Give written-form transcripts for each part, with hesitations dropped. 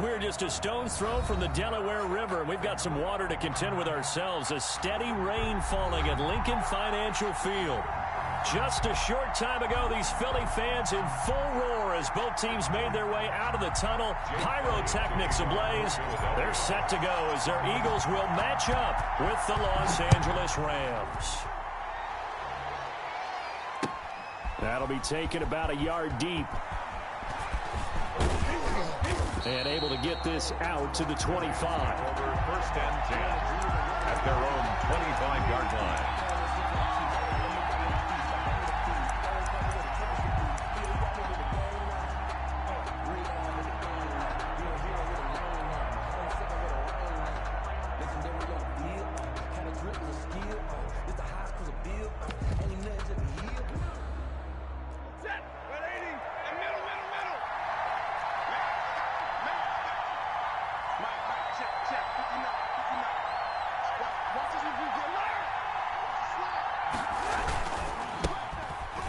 We're just a stone's throw from the Delaware River, and we've got some water to contend with ourselves. A steady rain falling at Lincoln Financial Field. Just a short time ago, these Philly fans in full roar as both teams made their way out of the tunnel. Pyrotechnics ablaze. They're set to go as their Eagles will match up with the Los Angeles Rams. That'll be taken about a yard deep. And able to get this out to the 25. Over first and 10 at their own 25-yard line.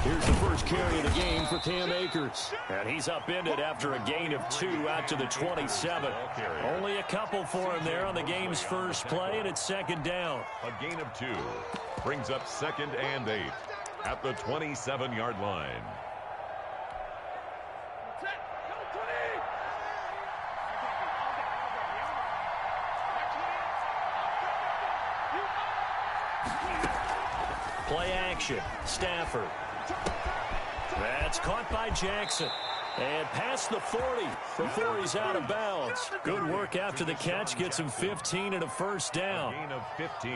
Here's the first carry of the game for Cam Akers. And he's upended after a gain of 2 out to the 27. Only a couple for him there on the game's first play, and it's second down. A gain of 2 brings up 2nd and 8 at the 27-yard line. Play action. Stafford. That's caught by Jackson. And past the 40 before he's out of bounds. Good work after the catch. Gets him 15 and a first down. Gain of 15.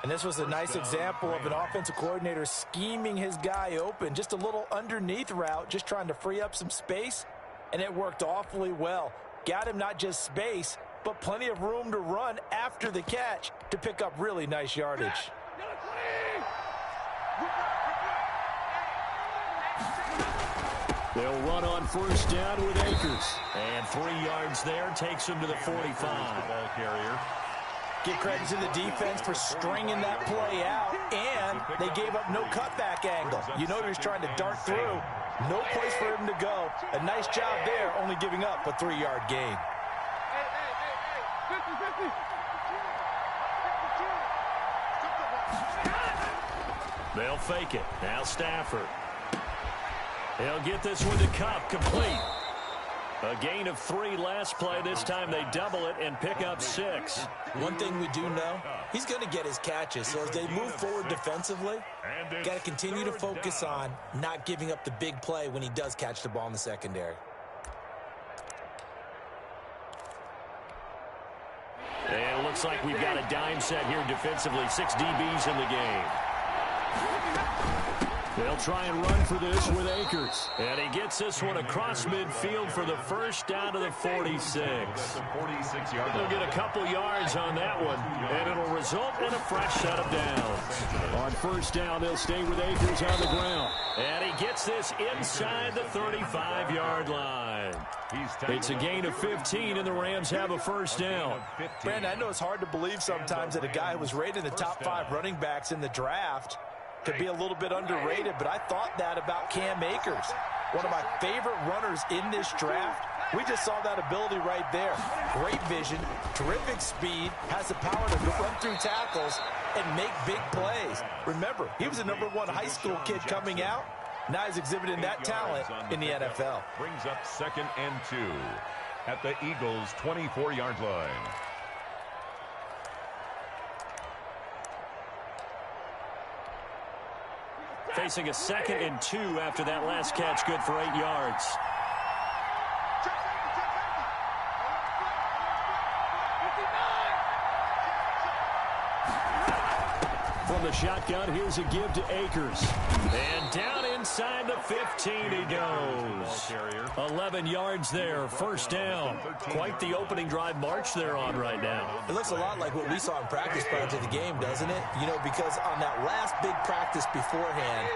And this was a nice example of an offensive coordinator scheming his guy open. Just a little underneath route, just trying to free up some space. And it worked awfully well. Got him not just space, but plenty of room to run after the catch to pick up really nice yardage. They'll run on first down with Akers. And 3 yards there takes him to the 45. Ball carrier. Give credit to the defense for stringing that play out, and they gave up no cutback angle. You know he was trying to dart through. No place for him to go. A nice job there, only giving up a 3-yard gain. They'll fake it. Now Stafford. He'll get this one to Kupp, complete. A gain of 3 last play. This time they double it and pick up 6. One thing we do know, he's going to get his catches. So as they move forward defensively, got to continue to focus on not giving up the big play when he does catch the ball in the secondary. And it looks like we've got a dime set here defensively. 6 DBs in the game. They'll try and run for this with Akers. And he gets this one across midfield for the first down to the 46. They'll get a couple yards on that one, and it'll result in a fresh set of downs. On first down, they'll stay with Akers on the ground. And he gets this inside the 35-yard line. It's a gain of 15, and the Rams have a first down. Brandon, I know it's hard to believe sometimes that a guy who was rated in the top 5 running backs in the draft could be a little bit underrated, but I thought that about Cam Akers. One of my favorite runners in this draft. We just saw that ability right there. Great vision, terrific speed, has the power to run through tackles and make big plays. Remember, he was a #1 high school kid coming out. Now he's exhibiting that talent in the NFL. Brings up 2nd and 2 at the Eagles' 24-yard line. Facing a 2nd and 2 after that last catch, good for 8 yards. From the shotgun, here's a give to Akers. And down inside the 15 he goes. 11 yards there, first down. Quite the opening drive march they're on right now. It looks a lot like what we saw in practice prior to the game, doesn't it? You know, because on that last big practice beforehand,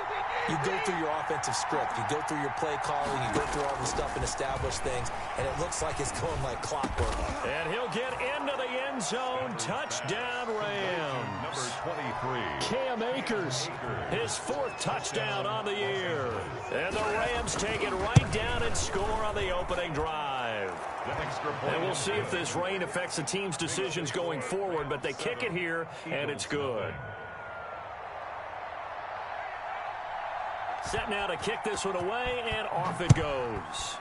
you go through your offensive script. You go through your play calling. You go through all the stuff and establish things. And it looks like it's going like clockwork. And he'll get into the end zone. Touchdown, Rams. Number 23. Cam Akers, his 4th touchdown on the year. And the Rams take it right down and score on the opening drive. And we'll see if this rain affects the team's decisions going forward, but they kick it here, and it's good. Set now to kick this one away, and off it goes.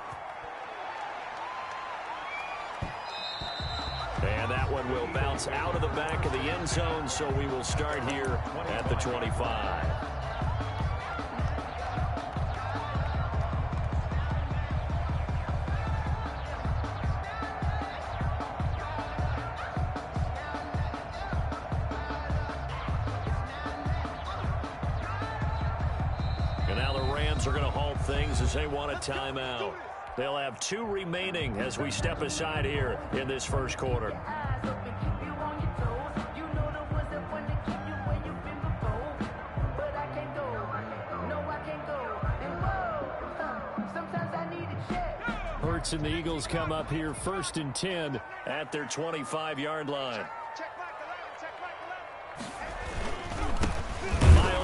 And that one will bounce out of the back of the end zone, so we will start here at the 25. And now the Rams are going to halt things as they want a timeout. They'll have 2 remaining as we step aside here in this first quarter. Hurts and the Eagles come up here 1st and 10 at their 25-yard line.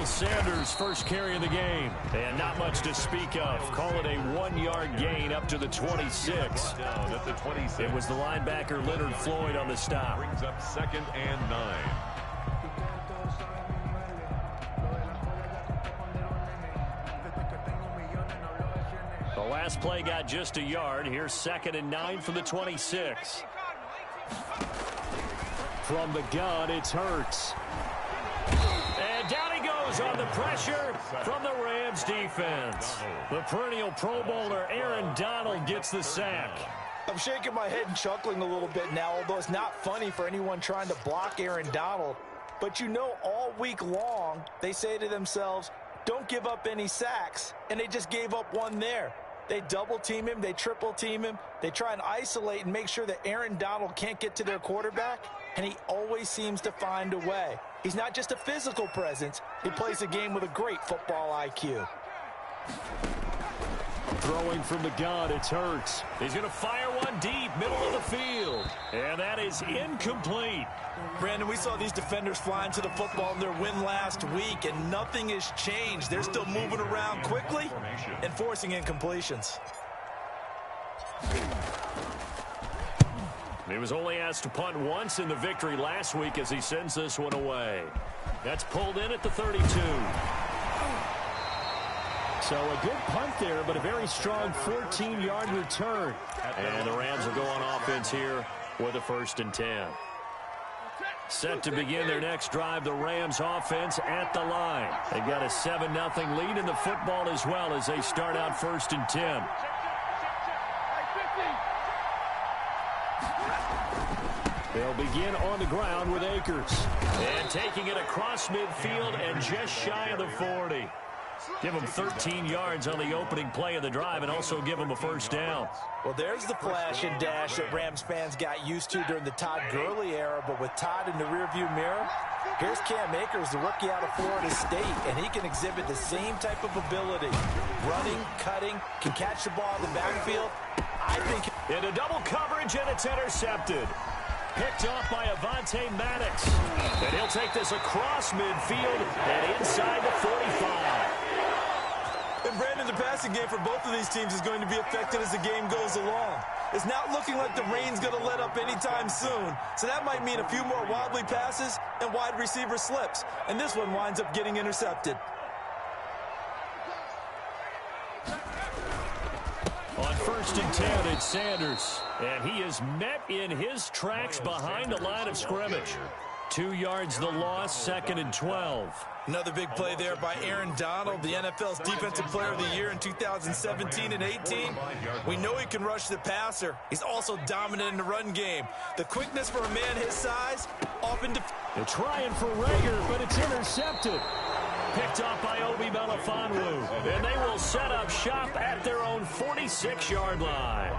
Sanders first carry of the game, and not much to speak of. Call it a 1-yard gain up to the 26. Down at the 26. It was the linebacker Leonard Floyd on the stop. Brings up 2nd and 9. The last play got just a yard. Here's 2nd and 9 from the 26. From the gun, it's Hurts. And down he goes on the pressure from the Rams defense. The perennial Pro Bowler Aaron Donald gets the sack. I'm shaking my head and chuckling a little bit now, although it's not funny for anyone trying to block Aaron Donald. But you know, all week long, they say to themselves, don't give up any sacks. And they just gave up one there. They double team him, they triple team him. They try and isolate and make sure that Aaron Donald can't get to their quarterback. And he always seems to find a way. He's not just a physical presence. He plays a game with a great football IQ. Throwing from the gun, it's Hurts. He's going to fire one deep, middle of the field. And that is incomplete. Brandon, we saw these defenders flying to the football in their win last week, and nothing has changed. They're still moving around quickly and forcing incompletions. He was only asked to punt once in the victory last week as he sends this one away. That's pulled in at the 32. So a good punt there, but a very strong 14-yard return. And the Rams will go on offense here with a 1st and 10. Set to begin their next drive, the Rams offense at the line. They've got a 7-0 lead in the football as well as they start out 1st and 10. They'll begin on the ground with Akers. And taking it across midfield and just shy of the 40. Give them 13 yards on the opening play of the drive and also give them a 1st down. Well, there's the flash and dash that Rams fans got used to during the Todd Gurley era, but with Todd in the rearview mirror, here's Cam Akers, the rookie out of Florida State, and he can exhibit the same type of ability. Running, cutting, can catch the ball in the backfield. I think into double coverage, and it's intercepted. Picked off by Avonte Maddox. And he'll take this across midfield and inside the 45. And Brandon, the passing game for both of these teams is going to be affected as the game goes along. It's not looking like the rain's going to let up anytime soon. So that might mean a few more wobbly passes and wide receiver slips. And this one winds up getting intercepted. On 1st and 10, it's Sanders. And he is met in his tracks behind the line of scrimmage. 2 yards the loss, 2nd and 12. Another big play there by Aaron Donald, the NFL's Defensive Player of the Year in 2017 and 18. We know he can rush the passer. He's also dominant in the run game. The quickness for a man his size, often... They're trying for Rager, but it's intercepted. Picked off by Obi Melifonwu. And they will set up shop at their own 46-yard line.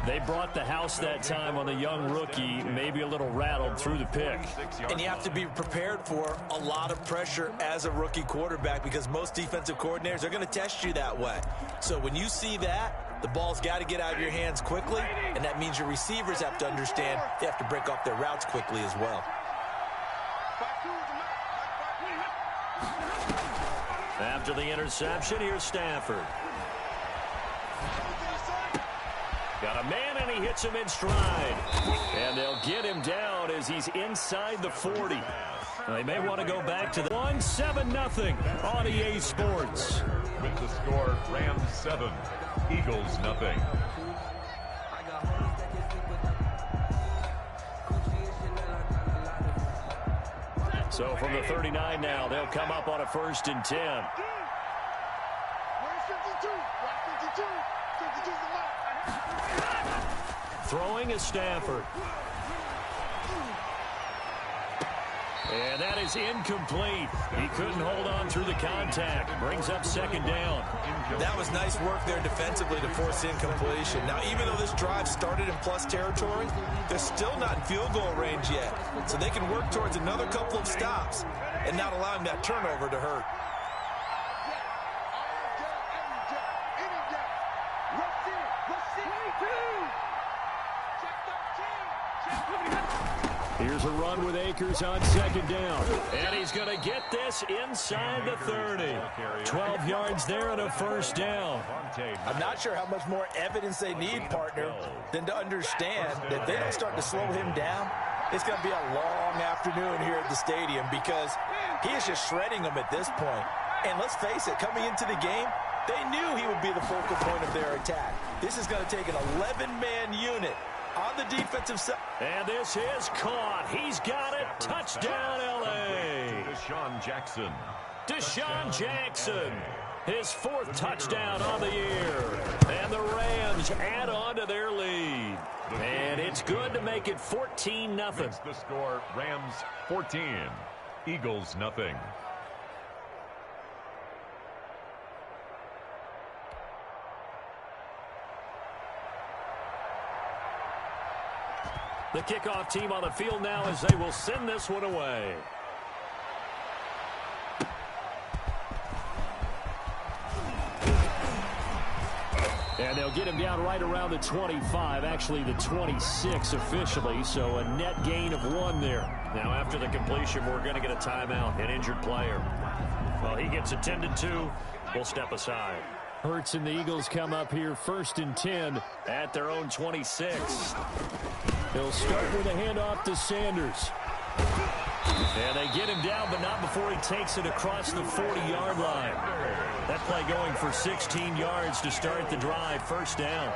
They brought the house that time on the young rookie, maybe a little rattled through the pick. And you have to be prepared for a lot of pressure as a rookie quarterback because most defensive coordinators are going to test you that way. So when you see that, the ball's got to get out of your hands quickly, and that means your receivers have to understand they have to break off their routes quickly as well. After the interception, here's Stafford. Got a man, and he hits him in stride. And they'll get him down as he's inside the 40. Now, they may want to go back to the 1-7-0 on EA Sports. With the score, Rams 7, Eagles nothing. So from the 39 now, they'll come up on a 1st and 10. Throwing is Stafford. And that is incomplete. He couldn't hold on through the contact. Brings up 2nd down. That was nice work there defensively to force incompletion. Now, even though this drive started in plus territory, they're still not in field goal range yet. So they can work towards another couple of stops and not allowing that turnover to hurt. Here's a run with Akers on 2nd down. And he's going to get this inside the 30. 12 yards there and a 1st down. I'm not sure how much more evidence they need, partner, than to understand that if they don't start to slow him down, it's going to be a long afternoon here at the stadium because he is just shredding them at this point. And let's face it, coming into the game, they knew he would be the focal point of their attack. This is going to take an 11-man unit on the defensive side. And this is caught. He's got it. Touchdown, L.A. Deshaun Jackson. Deshaun Jackson. His 4th touchdown on the year. And the Rams add on to their lead. And it's good to make it 14-0. The score, Rams 14, Eagles nothing. The kickoff team on the field now as they will send this one away. And they'll get him down right around the 25, actually the 26 officially, so a net gain of 1 there. Now after the completion, we're going to get a timeout, an injured player. Well, he gets attended to. We'll step aside. Hurts and the Eagles come up here 1st and 10 at their own 26. They'll start with a handoff to Sanders. And they get him down, but not before he takes it across the 40-yard line. That play going for 16 yards to start the drive, 1st down.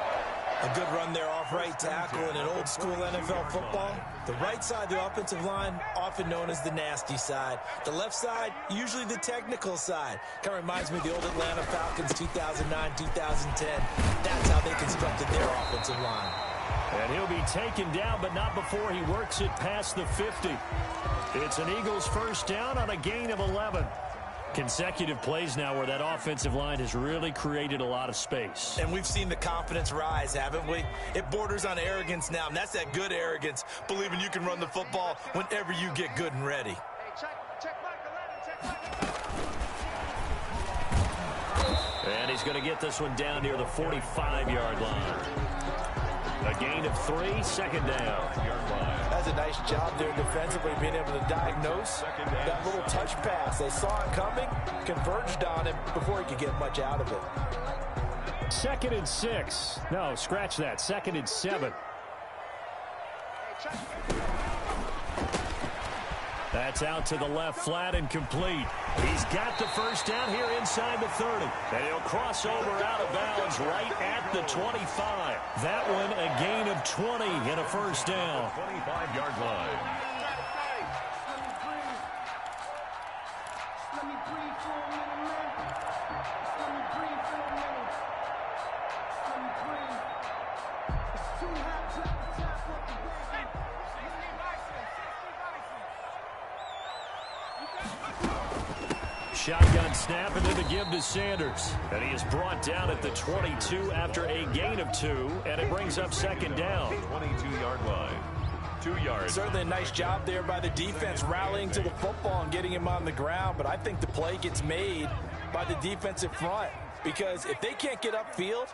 A good run there off right tackle in an old-school NFL football. The right side of the offensive line, often known as the nasty side. The left side, usually the technical side. Kind of reminds me of the old Atlanta Falcons 2009, 2010. That's how they constructed their offensive line. And he'll be taken down, but not before he works it past the 50. It's an Eagles 1st down on a gain of 11. Consecutive plays now where that offensive line has really created a lot of space. And we've seen the confidence rise, haven't we? It borders on arrogance now, and that's that good arrogance, believing you can run the football whenever you get good and ready. And he's going to get this one down near the 45-yard line. A gain of 3, 2nd down. That's a nice job there defensively, being able to diagnose that little touch pass. They saw it coming, converged on him before he could get much out of it. 2nd and 6. No, scratch that. 2nd and 7. That's out to the left, flat and complete. He's got the 1st down here inside the 30. And he'll cross over out of bounds right at the 25. That one a gain of 20 and a 1st down. 25-yard line. Shotgun snap and then the give to Sanders. And he is brought down at the 22 after a gain of 2. And it brings up 2nd down. 22-yard line. 2 yards. Certainly a nice job there by the defense rallying to the football and getting him on the ground. But I think the play gets made by the defensive front. Because if they can't get upfield,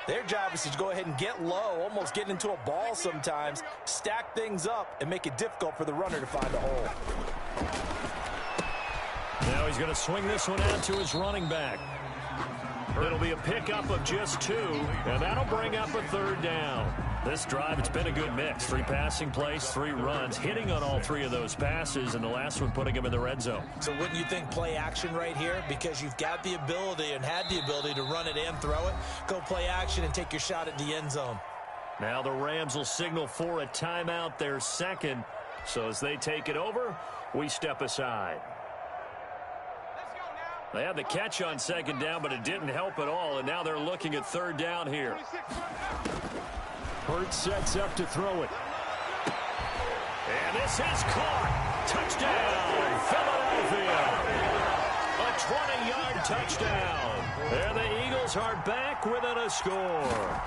their job is to go ahead and get low, almost get into a ball sometimes, stack things up, and make it difficult for the runner to find a hole. Now he's going to swing this one out to his running back. It'll be a pickup of just 2, and that'll bring up a 3rd down. This drive, it's been a good mix. 3 passing plays, 3 runs, hitting on all 3 of those passes, and the last one putting him in the red zone. So wouldn't you think play action right here? Because you've got the ability and had the ability to run it and throw it. Go play action and take your shot at the end zone. Now the Rams will signal for a timeout, their second. So as they take it over, we step aside. They had the catch on 2nd down, but it didn't help at all, and now they're looking at 3rd down here. Hurts sets up to throw it. And this is caught. Touchdown, Philadelphia. A 20-yard touchdown. And the Eagles are back within a score.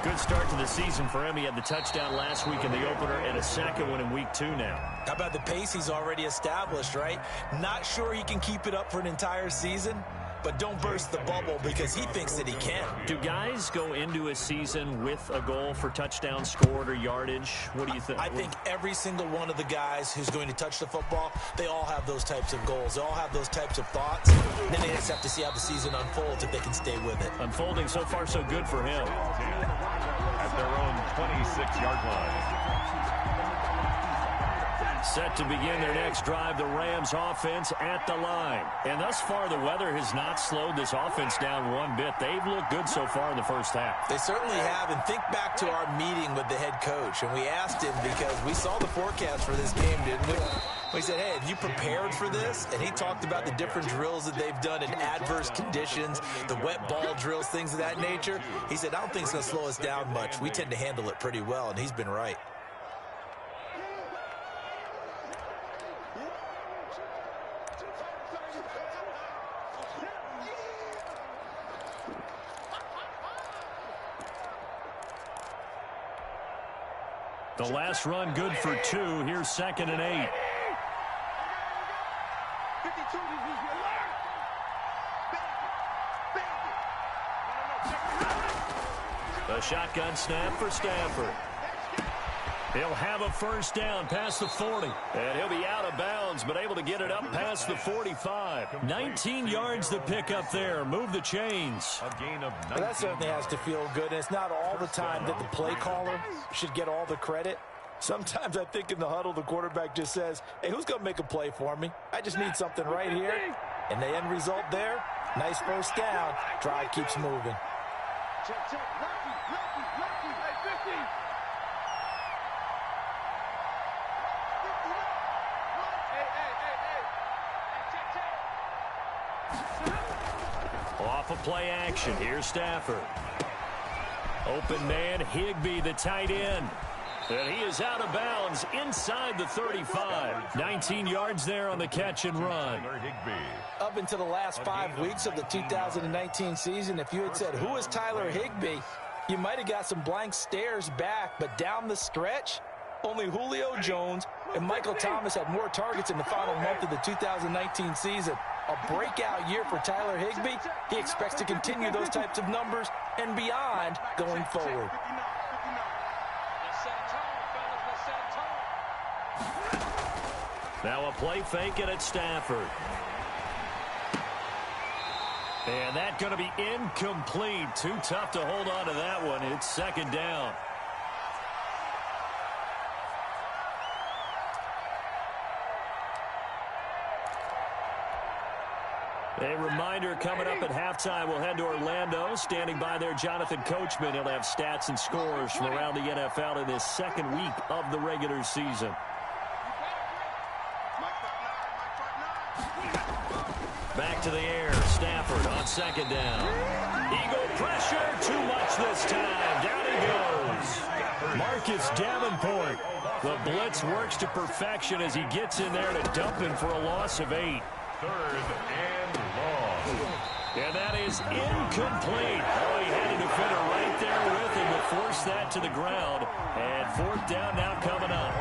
Good start to the season for him. He had the touchdown last week in the opener and a second one in week 2 now. How about the pace he's already established, right? Not sure he can keep it up for an entire season, but don't burst the bubble because he thinks that he can. Do guys go into a season with a goal for touchdowns scored or yardage? What do you think? I think every single one of the guys who's going to touch the football, they all have those types of goals. They all have those types of thoughts. And then they just have to see how the season unfolds if they can stay with it. Unfolding so far so good for him. At their own 26-yard line. Set to begin their next drive, the Rams offense at the line. And thus far, the weather has not slowed this offense down one bit. They've looked good so far in the first half. They certainly have. And think back to our meeting with the head coach. And we asked him because we saw the forecast for this game, didn't we? We said, hey, have you prepared for this? And he talked about the different drills that they've done in adverse conditions, the wet ball drills, things of that nature. He said, I don't think it's going to slow us down much. We tend to handle it pretty well, and he's been right. The last run good for 2. Here's 2nd and 8. A shotgun snap for Stafford. He'll have a first down past the 40. And he'll be out of bounds, but able to get it up past the 45. 19 yards to pick up there. Move the chains. A gain of 19. Well, that certainly has to feel good. And it's not all the time that the play caller should get all the credit. Sometimes I think in the huddle, the quarterback just says, hey, who's going to make a play for me? I just need something right here. And the end result there, nice first down. Drive keeps moving. Off of play action, here's Stafford. Open man, Higbee, the tight end. And he is out of bounds inside the 35. 19 yards there on the catch and run. Up into the last 5 weeks of the 2019 season, if you had said, who is Tyler Higbee, you might have got some blank stares back. But down the stretch, only Julio Jones and Michael Thomas had more targets in the final month of the 2019 season. A breakout year for Tyler Higbee. He expects to continue those types of numbers and beyond going forward. Now a play fake it at Stafford. And that's going to be incomplete. Too tough to hold on to that one. It's 2nd down. A reminder coming up at halftime, we'll head to Orlando. Standing by there, Jonathan Coachman. He'll have stats and scores from around the NFL in this 2nd week of the regular season. Back to the air. Stafford on 2nd down. Eagle pressure. Too much this time. Down he goes. Marcus Davenport. The blitz works to perfection as he gets in there to dump him for a loss of 8. 3rd and long. And that is incomplete. Oh, he had a defender right there with him to force that to the ground. And 4th down now coming up.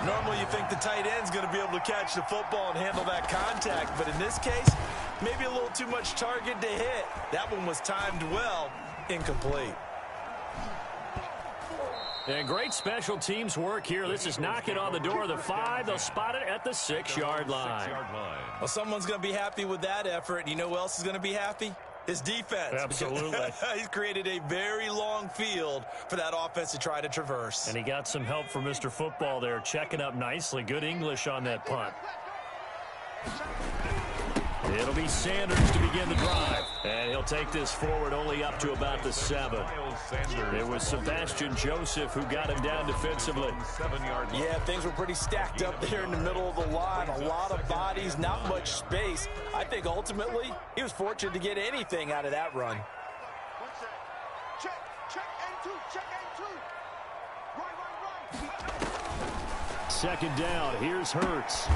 Normally you think the tight end's going to be able to catch the football and handle that contact. But in this case, maybe a little too much target to hit. That one was timed well. Incomplete. And great special teams work here. This is knocking on the door of the 5. They'll spot it at the 6-yard line. Well, someone's going to be happy with that effort. You know who else is going to be happy? His defense. Absolutely. He's created a very long field for that offense to try to traverse. And he got some help from Mr. Football there, checking up nicely. Good English on that punt. It'll be Sanders to begin the drive. And he'll take this forward only up to about the 7. It was Sebastian Joseph who got him down defensively. Yeah, things were pretty stacked up there in the middle of the line. A lot of bodies, not much space. I think ultimately he was fortunate to get anything out of that run. Second down, here's Hurts.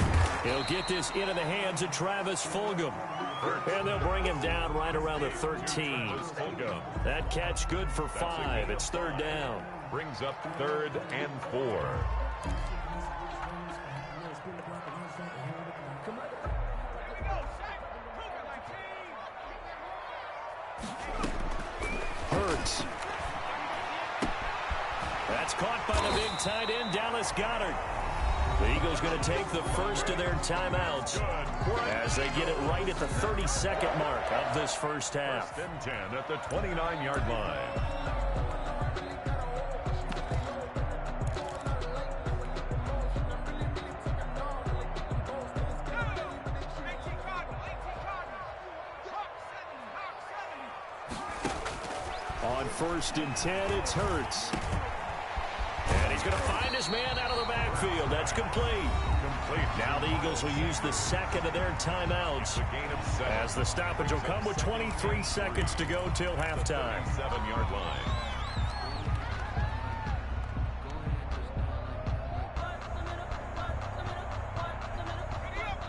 He'll get this into the hands of Travis Fulgham. And they'll bring him down right around the 13. That catch good for 5. It's third down. Brings up 3rd and 4. Hurts. That's caught by the big tight end, Dallas Goedert. The Eagles going to take the first of their timeouts as they get it right at the 32nd mark of this first half. 1st and 10 at the 29-yard line. On 1st and 10, it's Hurts. And he's going to find his man out of the backfield. That's complete. Now the Eagles will use the second of their timeouts as the stoppage will come with 23 seconds to go till halftime. 7-yard line.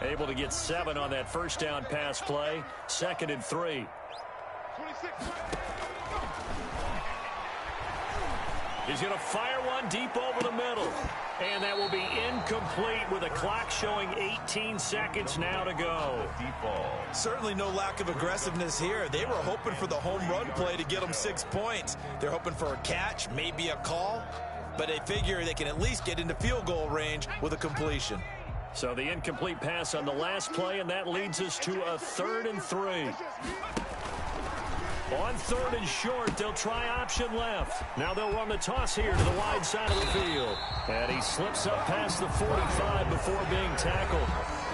Able to get 7 on that first down pass play. 2nd and 3. He's going to fire one deep over the middle. And that will be incomplete with a clock showing 18 seconds now to go. Deep ball. Certainly no lack of aggressiveness here. They were hoping for the home run play to get them 6 points. They're hoping for a catch, maybe a call. But they figure they can at least get into field goal range with a completion. So the incomplete pass on the last play, and that leads us to a 3rd and 3. On 3rd and short, they'll try option left. Now they'll run the toss here to the wide side of the field. And he slips up past the 45 before being tackled.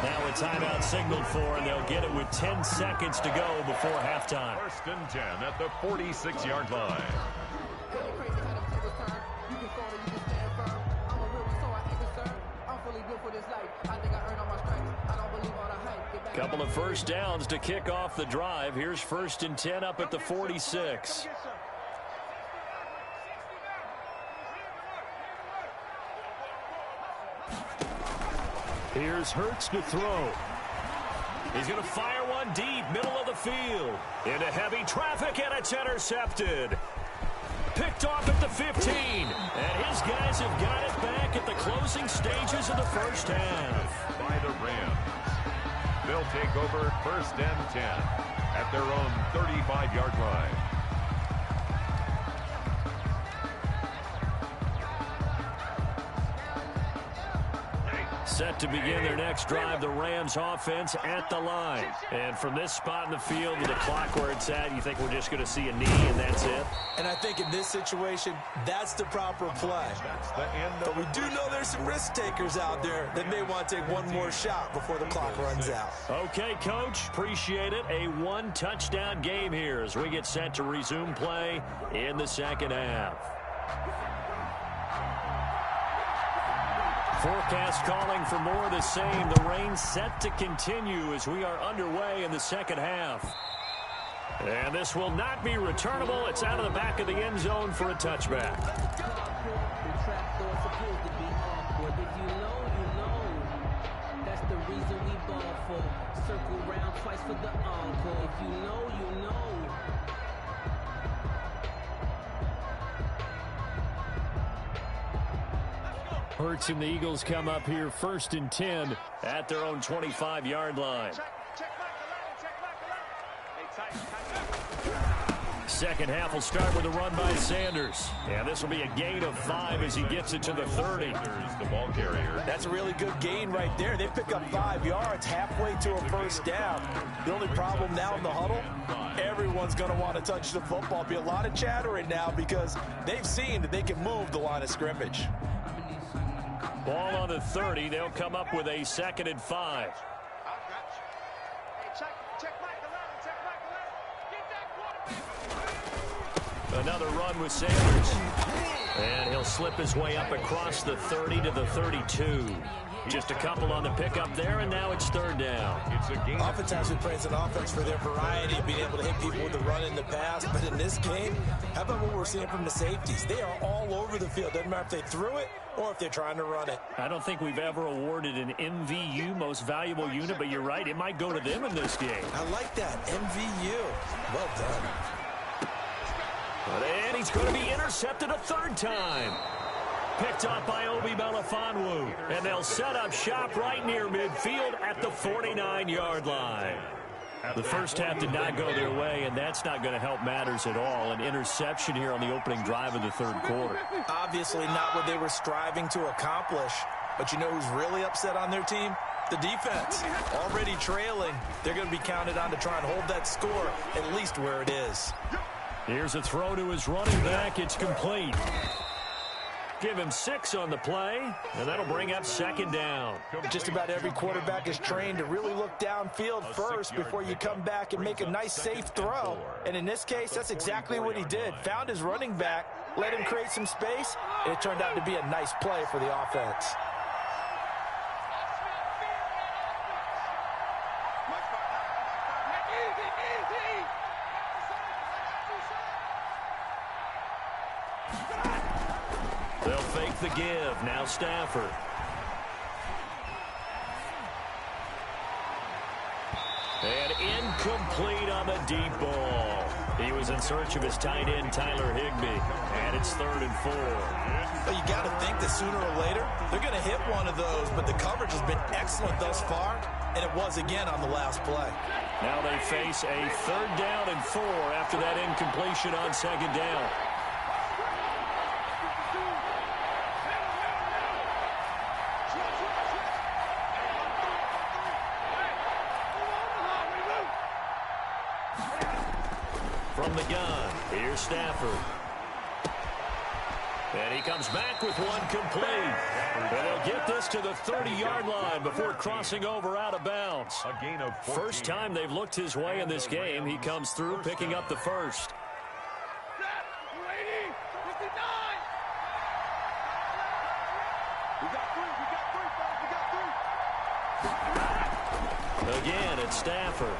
Now a timeout signaled for, and they'll get it with 10 seconds to go before halftime. 1st and 10 at the 46-yard line. Couple of first downs to kick off the drive. Here's 1st and 10 up at the 46. Here's Hurts to throw. He's going to fire one deep, middle of the field. Into heavy traffic, and it's intercepted. Picked off at the 15. And his guys have got it back at the closing stages of the first half. By the Rams. They'll take over 1st and 10 at their own 35-yard line. Set to begin their next drive, the Rams offense at the line. And from this spot in the field with the clock where it's at, you think we're just going to see a knee and that's it? And I think in this situation, that's the proper play. That's the end of But we do know there's some risk takers out there that may want to take one more shot before the clock runs out. Okay, Coach, appreciate it. A 1-touchdown game here as we get set to resume play in the second half. Forecast calling for more of the same. The rain set to continue as we are underway in the second half. And this will not be returnable. It's out of the back of the end zone for a touchback. That's the reason we ball for. Circle round twice for the encore. If you know, you know. Hurts and the Eagles come up here 1st and 10 at their own 25-yard line. Second half will start with a run by Sanders. And this will be a gain of 5 as he gets it to the 30. There's the ball carrier. That's a really good gain right there. They pick up 5 yards halfway to a first down. The only problem now in the huddle, every everyone's going to want to touch the football. Be a lot of chattering now because they've seen that they can move the line of scrimmage. Ball on the 30. They'll come up with a 2nd and 5. Another run with Sanders. And he'll slip his way up across the 30 to the 32. Just a couple on the pickup there, and now it's 3rd down. Oftentimes we praise an offense for their variety, being able to hit people with the run in the pass. But in this game, how about what we're seeing from the safeties? They are all over the field. Doesn't matter if they threw it or if they're trying to run it. I don't think we've ever awarded an MVU, most valuable unit, but you're right. It might go to them in this game. I like that. MVU. Well done. And he's going to be intercepted a 3rd time. Picked up by Obi Melifonwu. And they'll set up shop right near midfield at the 49-yard line. The first half did not go their way, and that's not going to help matters at all. An interception here on the opening drive of the 3rd quarter. Obviously not what they were striving to accomplish. But you know who's really upset on their team? The defense. Already trailing. They're going to be counted on to try and hold that score at least where it is. Here's a throw to his running back. It's complete. Give him 6 on the play, and that'll bring up 2nd down. Just about every quarterback is trained to really look downfield first before you come back and make a nice, safe throw. And in this case, that's exactly what he did. Found his running back, let him create some space, and it turned out to be a nice play for the offense. They'll fake the give. Now Stafford. And incomplete on the deep ball. He was in search of his tight end, Tyler Higbee. And it's 3rd and 4. Well, you got to think that sooner or later, they're going to hit one of those. But the coverage has been excellent thus far. And it was again on the last play. Now they face a 3rd down and 4 after that incompletion on 2nd down. From the gun, here's Stafford. And he comes back with one complete. And they'll get this to the 30-yard line before crossing over out of bounds. A gain of 14. First time they've looked his way in this game. He comes through picking up the first. Again, it's Stafford.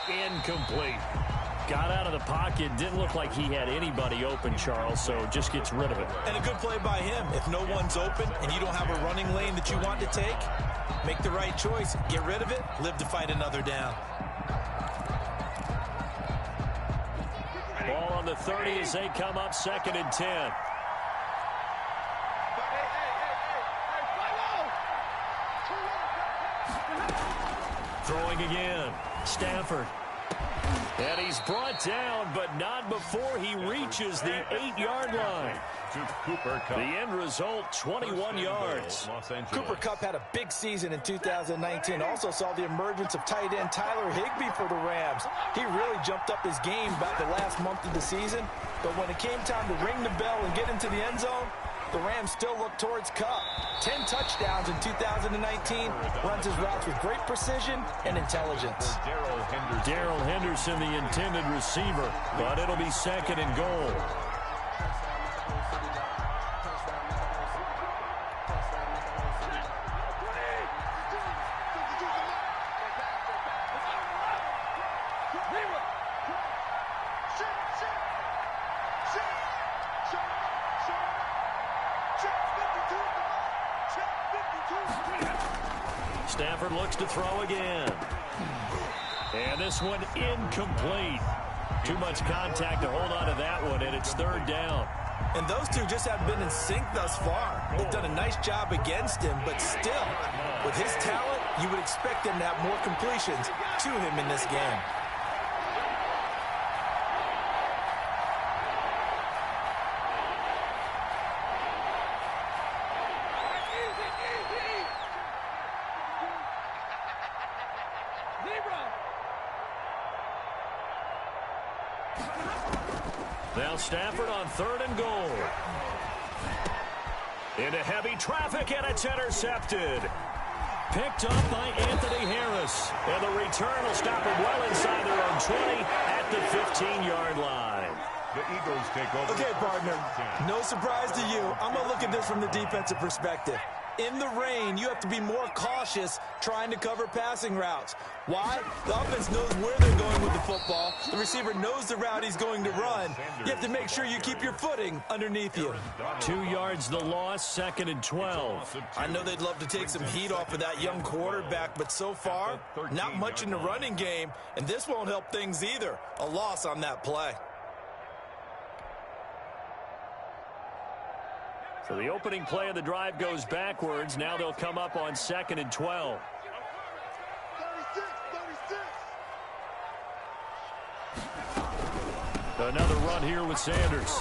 Incomplete. Got out of the pocket. Didn't look like he had anybody open, Charles, so just gets rid of it. And a good play by him. If no one's open and you don't have a running lane that you want to take, make the right choice. Get rid of it. Live to fight another down. Ball on the 30 as they come up 2nd and 10. Throwing again. Stafford. And he's brought down, but not before he reaches the 8-yard line. Cooper Kupp. The end result, 21 yards. Cooper Kupp had a big season in 2019. Also saw the emergence of tight end Tyler Higbee for the Rams. He really jumped up his game about the last month of the season. But when it came time to ring the bell and get into the end zone, the Rams still look towards Kupp. 10 touchdowns in 2019. Runs his routes with great precision and intelligence. Darrell Henderson, the intended receiver, but it'll be 2nd and goal. Stafford looks to throw again. And this one incomplete. Too much contact to hold on to that one, and it's 3rd down. And those two just haven't been in sync thus far. They've done a nice job against him, but still, with his talent, you would expect him to have more completions to him in this game. Zebra! Now Stafford on 3rd and goal. Into heavy traffic, and it's intercepted. Picked up by Anthony Harris. And the return will stop him well inside their own 20 at the 15-yard line. The Eagles take over. Okay, partner, no surprise to you. I'm going to look at this from the defensive perspective. In the rain, you have to be more cautious trying to cover passing routes. Why? The offense knows where they're going with the football. The receiver knows the route he's going to run. You have to make sure you keep your footing underneath you. 2 yards the loss, 2nd and 12. I know they'd love to take some heat off of that young quarterback, but so far, not much in the running game, and this won't help things either. A loss on that play. So the opening play of the drive goes backwards. Now they'll come up on 2nd and 12. Another run here with Sanders.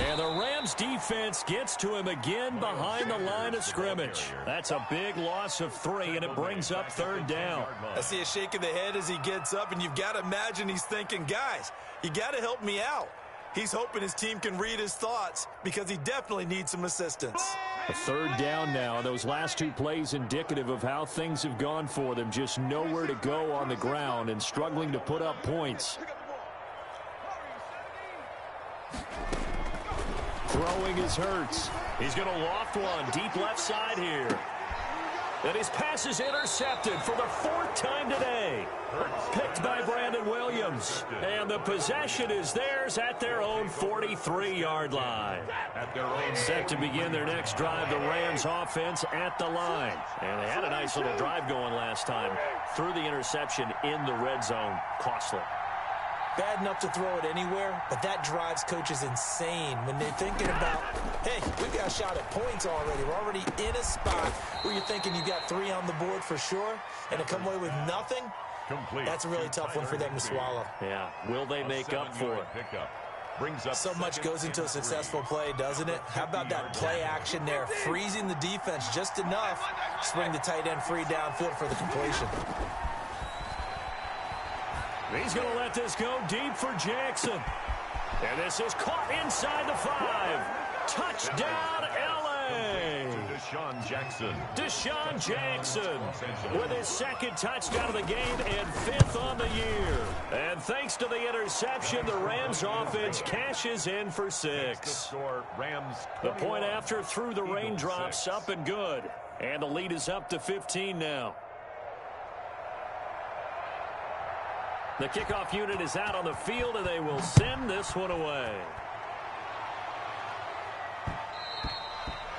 And the Rams defense gets to him again behind the line of scrimmage. That's a big loss of 3, and it brings up 3rd down. I see a shake of the head as he gets up, and you've got to imagine he's thinking, guys, you got to help me out. He's hoping his team can read his thoughts because he definitely needs some assistance. A 3rd down now. Those last 2 plays indicative of how things have gone for them. Just nowhere to go on the ground and struggling to put up points. Throwing is Hurts. He's going to loft one deep left side here. And his pass is intercepted for the 4th time today. Picked by Brandon Williams. And the possession is theirs at their own 43-yard line. Set to begin their next drive, the Rams offense at the line. And they had a nice little drive going last time. Threw the interception in the red zone. Costly. Bad enough to throw it anywhere, but that drives coaches insane when they're thinking about, hey, we've got a shot at points already. We're already in a spot where you're thinking you've got 3 on the board for sure, and to come away with nothing, that's a really tough one for them to swallow. Yeah, will they make up for it? So much goes into a successful play, doesn't it? How about that play action there, freezing the defense just enough to bring the tight end free downfield for the completion. He's going to let this go deep for Jackson. And this is caught inside the 5. Touchdown, L.A. Deshaun Jackson. Deshaun Jackson with his 2nd touchdown of the game and 5th on the year. And thanks to the interception, the Rams offense cashes in for 6. The point after through the raindrops, up and good. And the lead is up to 15 now. The kickoff unit is out on the field, and they will send this one away.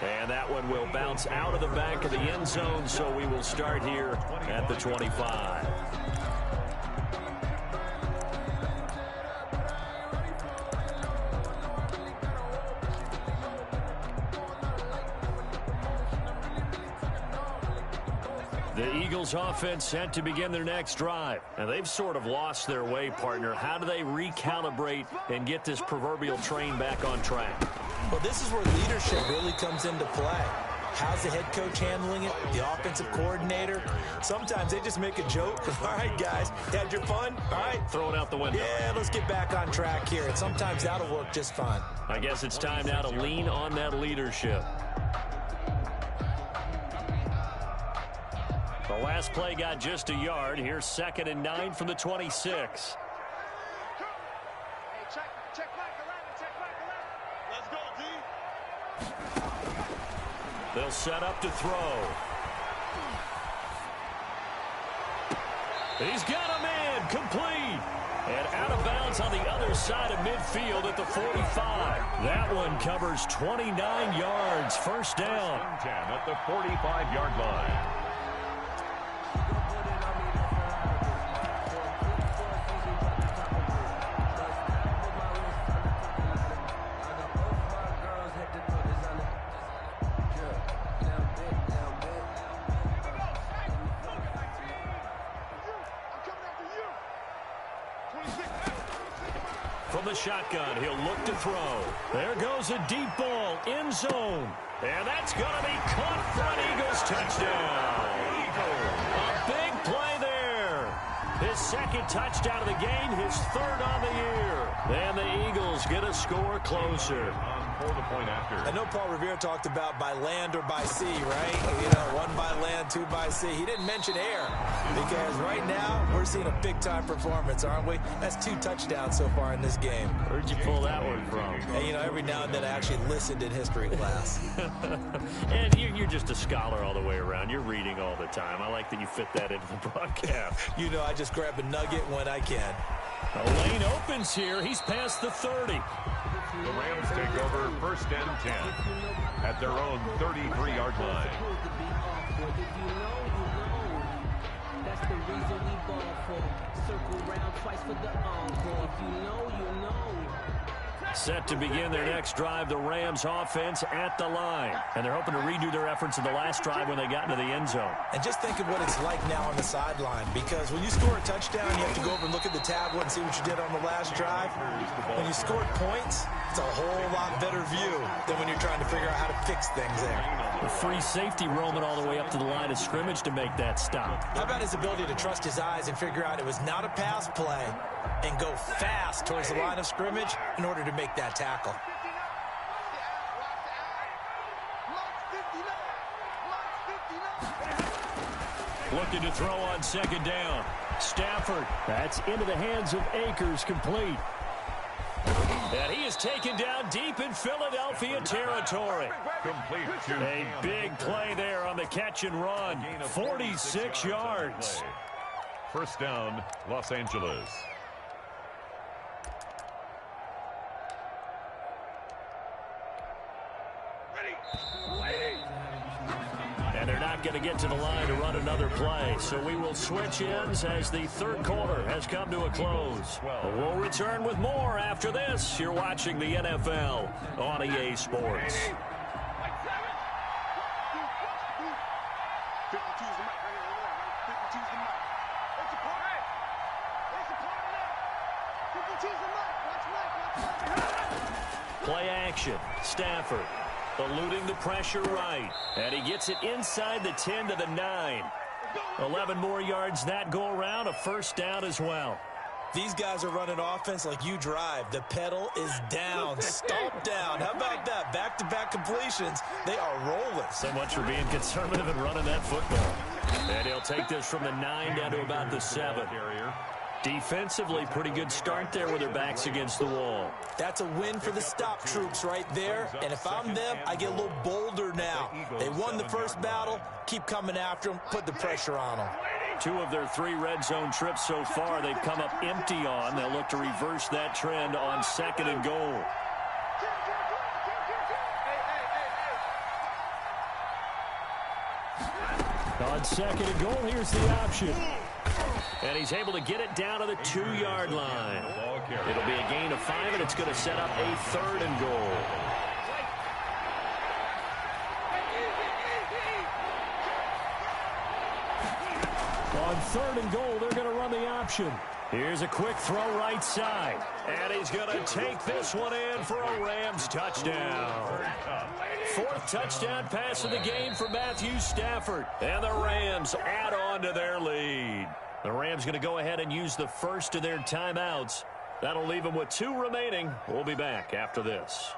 And that one will bounce out of the back of the end zone, so we will start here at the 25. The Eagles offense set to begin their next drive. And they've sort of lost their way, partner. How do they recalibrate and get this proverbial train back on track? Well, this is where leadership really comes into play. How's the head coach handling it? The offensive coordinator? Sometimes they just make a joke. All right, guys, had your fun? All right. Throw it out the window. Yeah, let's get back on track here. And sometimes that'll work just fine. I guess it's time now to lean on that leadership. The last play got just a yard. Here's 2nd and 9 from the 26. They'll set up to throw. He's got a man complete. And out of bounds on the other side of midfield at the 45. That one covers 29 yards. 1st down. 10 at the 45-yard line. From the shotgun, he'll look to throw. There goes a deep ball, end zone. And that's going to be caught for an Eagles touchdown. A big play there. His his second touchdown of the game, his third on the year. And the Eagles get a score closer. For the point after. I know Paul Revere talked about by land or by sea, right? You know, 1 by land, 2 by sea. He didn't mention air because right now we're seeing a big-time performance, aren't we? That's 2 touchdowns so far in this game. Where'd you pull that one from? Hey, you know, every now and then I actually listened in history class. And you're just a scholar all the way around. You're reading all the time. I like that you fit that into the broadcast. You know, I just grab a nugget when I can. The lane opens here. He's past the 30. The Rams take over 1st and 10 at their own 33-yard line. That's the reason we ball for. Circle round twice for the encore. If you know, you know. Set to begin their next drive, the Rams offense at the line. And they're hoping to redo their efforts in the last drive when they got into the end zone. And just think of what it's like now on the sideline, because when you score a touchdown, you have to go over and look at the tablet and see what you did on the last drive. When you scored points, it's a whole lot better view than when you're trying to figure out how to fix things there. The free safety roaming all the way up to the line of scrimmage to make that stop. How about his ability to trust his eyes and figure out it was not a pass play and go fast towards the line of scrimmage in order to make that tackle. Looking to throw on 2nd down. Stafford. That's into the hands of Akers, complete. And he is taken down deep in Philadelphia territory. Complete to A big play there on the catch and run. 46 yards. 1st down, Los Angeles. And they're not going to get to the line to run another play. So we will switch ends as the 3rd quarter has come to a close. We'll return with more after this. You're watching the NFL on EA Sports. Play action. Stafford eluding the pressure right. And he gets it inside the 10 to the 9. 11 more yards that go around. A 1st down as well. These guys are running offense like you drive. The pedal is down. Stomp down. How about that? Back-to-back completions. They are rolling. So much for being conservative and running that football. And he'll take this from the 9 down to about the 7. Defensively, pretty good start there with their backs against the wall. That's a win for the stop troops right there. And if I'm them, I get a little bolder now. They won the first battle. Keep coming after them. Put the pressure on them. 2 of their 3 red zone trips so far they've come up empty on. They'll look to reverse that trend on 2nd and goal. On 2nd and goal, here's the option. And he's able to get it down to the 2-yard line. It'll be a gain of 5, and it's going to set up a 3rd and goal. On 3rd and goal, they're going to run the option. Here's a quick throw right side. And he's going to take this one in for a Rams touchdown. 4th touchdown pass of the game for Matthew Stafford. And the Rams add on to their lead. The Rams going to go ahead and use the first of their timeouts. That'll leave them with 2 remaining. We'll be back after this.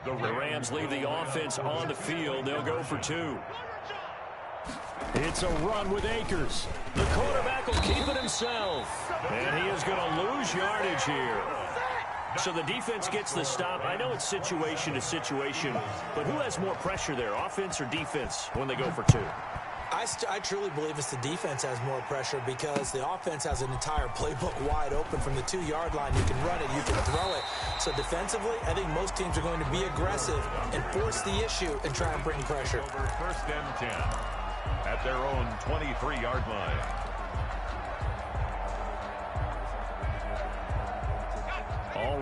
The Rams leave the offense on the field. They'll go for 2. It's a run with Akers. The quarterback will keep it himself. And he is going to lose yardage here. So the defense gets the stop. I know it's situation to situation, but who has more pressure there, offense or defense, when they go for 2? I truly believe it's the defense has more pressure because the offense has an entire playbook wide open from the 2-yard line. You can run it, you can throw it. So defensively, I think most teams are going to be aggressive and force the issue and try and bring pressure. Over 1st and 10 at their own 23-yard line.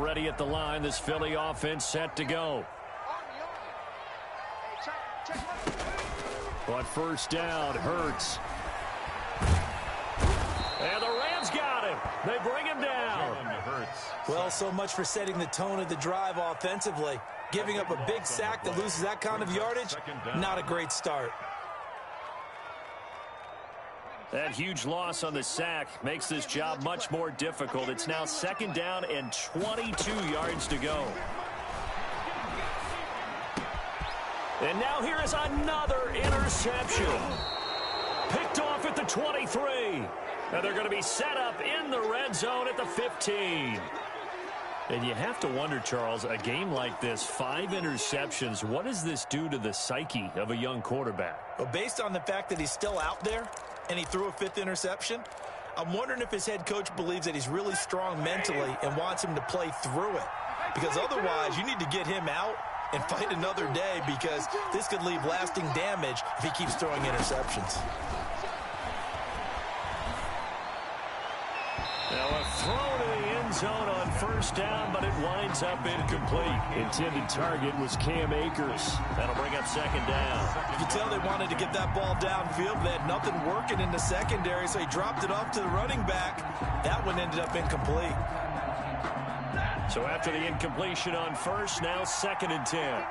ready at the line. This Philly offense set to go. On first down, Hurts. And the Rams got him. They bring him down. Well, so much for setting the tone of the drive offensively. Giving up a big sack that loses that kind of yardage, not a great start. That huge loss on the sack makes this job much more difficult. It's now second down and 22 yards to go. And now here is another interception. Picked off at the 23. And they're going to be set up in the red zone at the 15. And you have to wonder, Charles, a game like this, 5 interceptions, what does this do to the psyche of a young quarterback? Well, based on the fact that he's still out there and he threw a 5th interception, I'm wondering if his head coach believes that he's really strong mentally and wants him to play through it. Because otherwise, you need to get him out and fight another day, because this could leave lasting damage if he keeps throwing interceptions. Now a throw to the end zone on first down, but it winds up incomplete. Intended target was Cam Akers. That'll bring up second down. You can tell they wanted to get that ball downfield. They had nothing working in the secondary, so he dropped it off to the running back. That one ended up incomplete. So after the incompletion on first, now second and 10.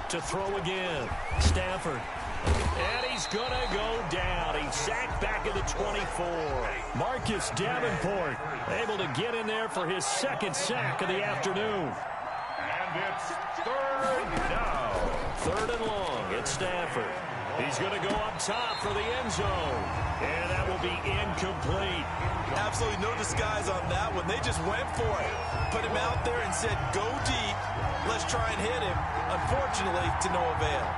To throw again, Stafford. And he's going to go down. He's sacked back at the 24. Marcus Davenport able to get in there for his second sack of the afternoon. And it's third down. Third and long at Stafford. He's going to go up top for the end zone. And that will be incomplete. Absolutely no disguise on that one. They just went for it. Put him out there and said, go deep. Let's try and hit him. Unfortunately, to no avail.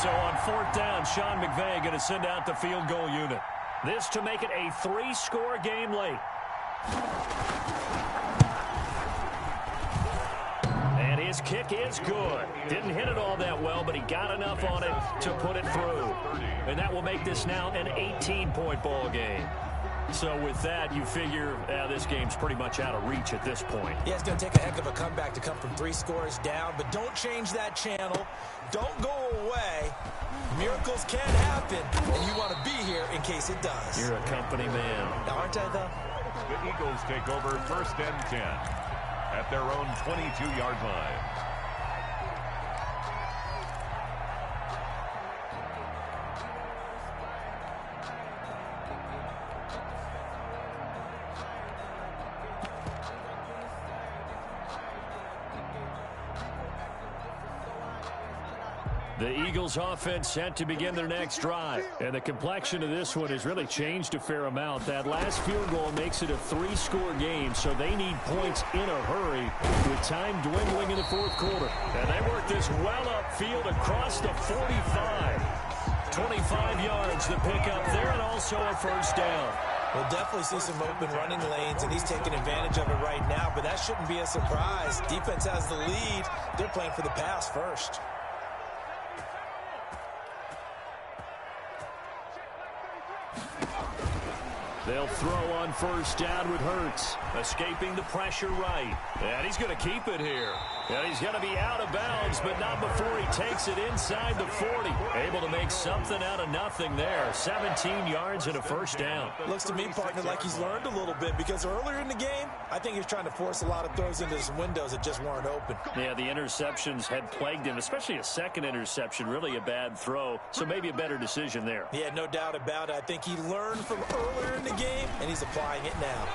So on fourth down, Sean McVay going to send out the field goal unit. This to make it a 3-score game late. And his kick is good. Didn't hit it all that well, but he got enough on it to put it through. And that will make this now an 18-point ball game. So with that, you figure this game's pretty much out of reach at this point. Yeah, it's going to take a heck of a comeback to come from 3 scores down, but don't change that channel. Don't go away. Miracles can happen, and you want to be here in case it does. You're a company man. Now, aren't I, though? The Eagles take over first and 10 at their own 22-yard line. The Eagles offense set to begin their next drive. And the complexion of this one has really changed a fair amount. That last field goal makes it a 3-score game, so they need points in a hurry with time dwindling in the fourth quarter. And they work this well upfield across the 45. 25 yards to pick up there, and also a first down. We'll definitely see some open running lanes, and he's taking advantage of it right now, but that shouldn't be a surprise. Defense has the lead. They're playing for the pass first. They'll throw on first down with Hurts. Escaping the pressure right. And he's going to keep it here. And he's going to be out of bounds, but not before he takes it inside the 40. Able to make something out of nothing there. 17 yards and a first down. Looks to me, partner, like he's learned a little bit, because earlier in the game, I think he was trying to force a lot of throws into some windows that just weren't open. Yeah, the interceptions had plagued him, especially a second interception. Really a bad throw, so maybe a better decision there. Yeah, no doubt about it. I think he learned from earlier in the game, and he's applying it now.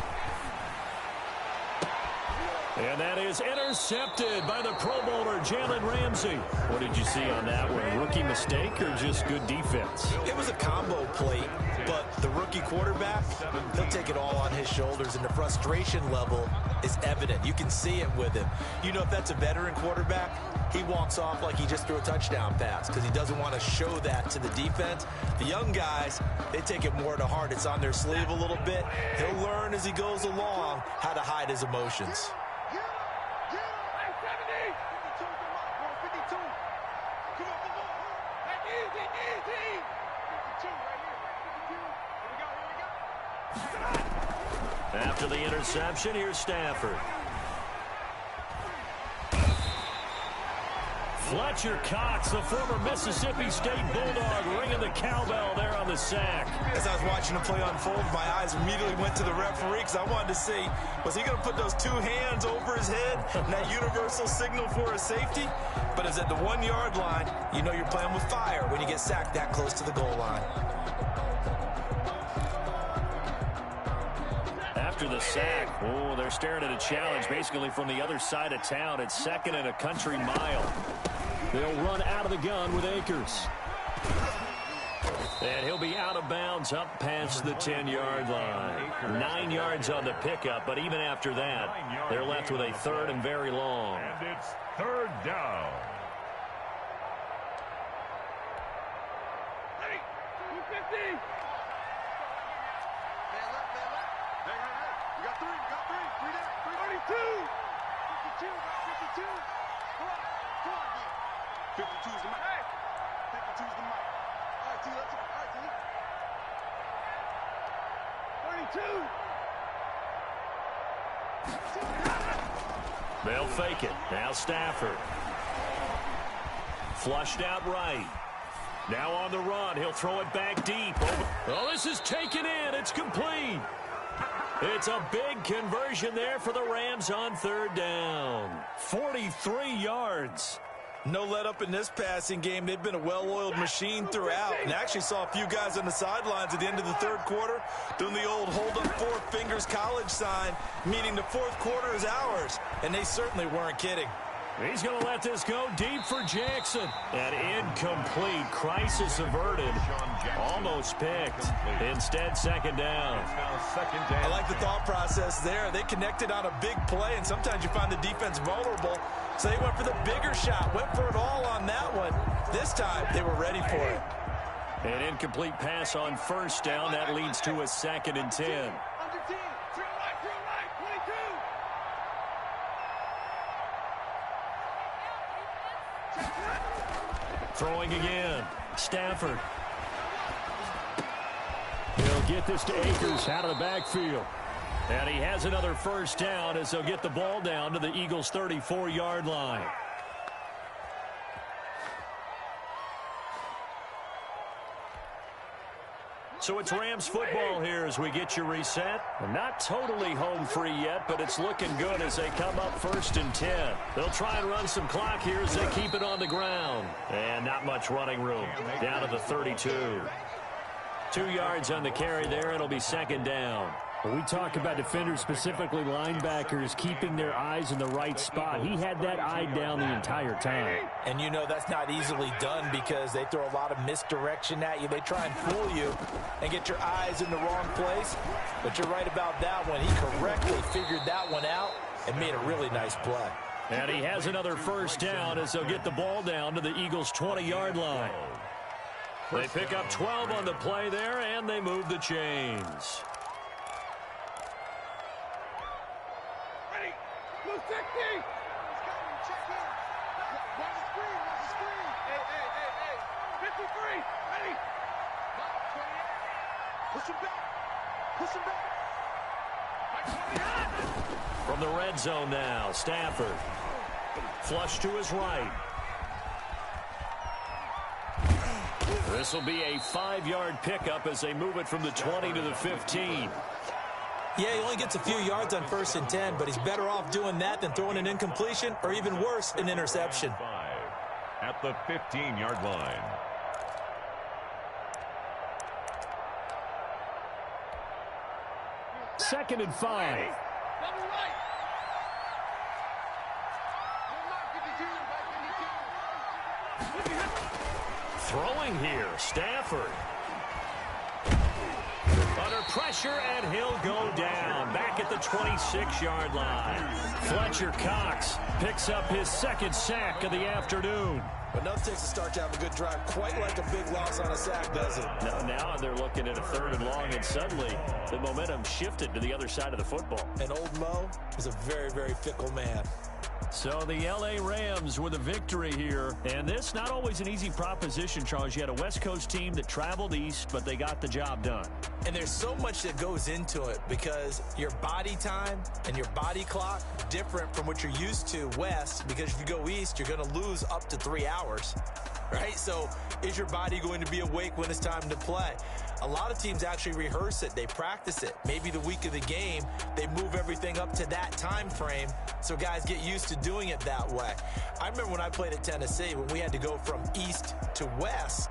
And that is intercepted by the Pro Bowler, Jalen Ramsey. What did you see on that one? Rookie mistake or just good defense? It was a combo play, but the rookie quarterback, he'll take it all on his shoulders, and the frustration level is evident. You can see it with him. You know, if that's a veteran quarterback, he walks off like he just threw a touchdown pass because he doesn't want to show that to the defense. The young guys, they take it more to heart. It's on their sleeve a little bit. He'll learn as he goes along how to hide his emotions. After the interception, here's Stafford. Fletcher Cox, the former Mississippi State Bulldog, ringing the cowbell there on the sack. As I was watching the play unfold, my eyes immediately went to the referee because I wanted to see, was he going to put those two hands over his head and that universal signal for a safety? But it's at the 1 yard line. You know you're playing with fire when you get sacked that close to the goal line. After the sack, oh, they're staring at a challenge basically from the other side of town. It's 2nd and a country mile. They'll run out of the gun with Akers. And he'll be out of bounds up past the 10-yard line. 9 yards on the pickup, but even after that, they're left with a 3rd and very long. And it's 3rd down. Hey, 250. You got three. 3 down. 32. 52. 52. Come on, D. 52's the mic. 52's the mic. All right, T, let's go. All right, T. 32. They'll fake it. Now Stafford. Flushed out right. Now on the run. He'll throw it back deep. Oh, this is taken in. It's complete. It's a big conversion there for the Rams on 3rd down. 43 yards. No let up in this passing game. They've been a well-oiled machine throughout. And actually saw a few guys on the sidelines at the end of the 3rd quarter doing the old hold up 4 fingers college sign, meaning the 4th quarter is ours. And they certainly weren't kidding. He's going to let this go deep for Jackson. And incomplete. Crisis averted. Almost picked. Instead, 2nd down. I like the thought process there. They connected on a big play, and sometimes you find the defense vulnerable. So they went for the bigger shot, went for it all on that one. This time, they were ready for it. An incomplete pass on 1st down. That leads to a 2nd and 10. Under 10. Throw right. 22. Throwing again. Stafford. He'll get this to Akers out of the backfield. And he has another 1st down as they'll get the ball down to the Eagles' 34-yard line. So it's Rams football here as we get you reset. Not totally home free yet, but it's looking good as they come up 1st and 10. They'll try and run some clock here as they keep it on the ground. And not much running room. Down to the 32. 2 yards on the carry there. It'll be 2nd down. When we talk about defenders, specifically linebackers, keeping their eyes in the right spot, he had that eye down the entire time. And you know that's not easily done because they throw a lot of misdirection at you. They try and fool you and get your eyes in the wrong place. But you're right about that one. He correctly figured that one out and made a really nice play. And he has another 1st down as they'll get the ball down to the Eagles' 20-yard line. They pick up 12 on the play there, and they move the chains. Ready. Blue 60. Check in. Watch the screen. Hey. 53. Ready. 28. Push him back. From the red zone now, Stafford. Flush to his right. This will be a 5-yard pickup as they move it from the 20 to the 15. Yeah, he only gets a few yards on 1st and 10, but he's better off doing that than throwing an incompletion or even worse, an interception. At the 15-yard line. Second and 5. Double right. Throwing here, Stafford. Under pressure, and he'll go down. Back at the 26-yard line. Fletcher Cox picks up his 2nd sack of the afternoon. But enough takes a start to have a good drive, quite like a big loss on a sack, does it? Now they're looking at a 3rd and long, and suddenly the momentum shifted to the other side of the football. And old Mo is a very, very fickle man. So the L.A. Rams with a victory here. And this not always an easy proposition, Charles. You had a West Coast team that traveled east, but they got the job done. And there's so much that goes into it because your body time and your body clock different from what you're used to west, because if you go east, you're going to lose up to 3 hours, right? So is your body going to be awake when it's time to play? A lot of teams actually rehearse it. They practice it. Maybe the week of the game, they move everything up to that time frame so guys get used to doing it that way. I remember when I played at Tennessee, when we had to go from east to west,